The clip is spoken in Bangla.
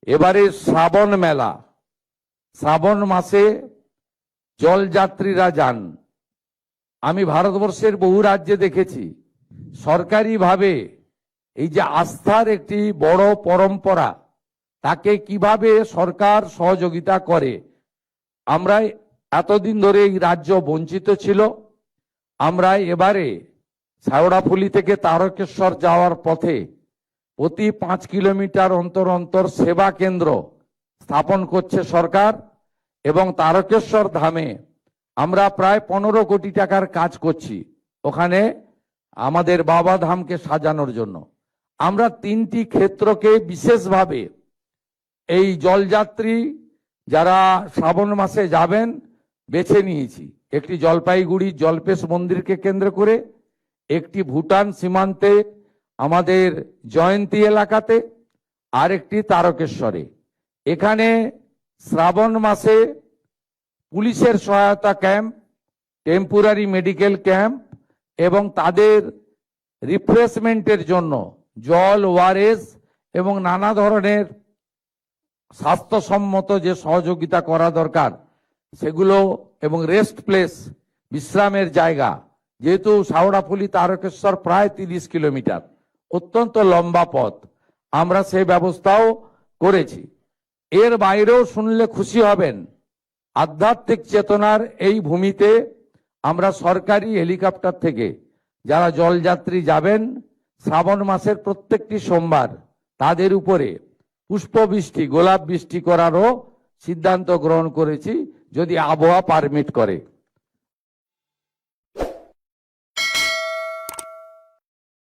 এবারে শ্রাবণ মেলা, শ্রাবণ মাসে জলযাত্রীরা যান। আমি ভারতবর্ষের বহু রাজ্যে দেখেছি সরকারিভাবে এই যে আস্থার একটি বড় পরম্পরা, তাকে কিভাবে সরকার সহযোগিতা করে। আমরা এতদিন ধরে এই রাজ্য বঞ্চিত ছিল। আমরা এবারে শেওড়াফুলি থেকে তারকেশ্বর যাওয়ার পথে প্রতি 5 কিলোমিটার অন্তর অন্তর সেবা কেন্দ্র স্থাপন করছে সরকার, এবং তারকেশ্বর ধামে আমরা প্রায় 15 কোটি টাকার কাজ করছি ওখানে আমাদের বাবা ধামকে সাজানোর জন্য। আমরা 3টি ক্ষেত্রকে বিশেষভাবে এই জলযাত্রী যারা শ্রাবণ মাসে যাবেন বেছে নিয়েছি। একটি জলপাইগুড়ি জলপেশ মন্দিরকে কেন্দ্র করে, একটি ভুটান সীমান্তে আমাদের জয়ন্তী এলাকাতে, আর একটি তারকেশ্বরে। এখানে শ্রাবণ মাসে পুলিশের সহায়তা ক্যাম্প, টেম্পোরারি মেডিকেল ক্যাম্প এবং তাদের রিফ্রেশমেন্টের জন্য জল, ওআরএস এবং নানা ধরনের স্বাস্থ্যসম্মত যে সহযোগিতা করা দরকার সেগুলো, এবং রেস্ট প্লেস, বিশ্রামের জায়গা। যেহেতু শেওড়াফুলি তারকেশ্বর প্রায় 30 কিলোমিটার, অত্যন্ত লম্বা পথ, আমরা সেই ব্যবস্থাও করেছি। এর বাইরেও শুনলে খুশি হবেন, আধ্যাত্মিক চেতনার এই ভূমিতে আমরা সরকারি হেলিকপ্টার থেকে যারা জলযাত্রী যাবেন শ্রাবণ মাসের প্রত্যেকটি সোমবার তাদের উপরে পুষ্পবৃষ্টি, গোলাপ বৃষ্টি করারও সিদ্ধান্ত গ্রহণ করেছি, যদি আবহাওয়া পারমিট করে।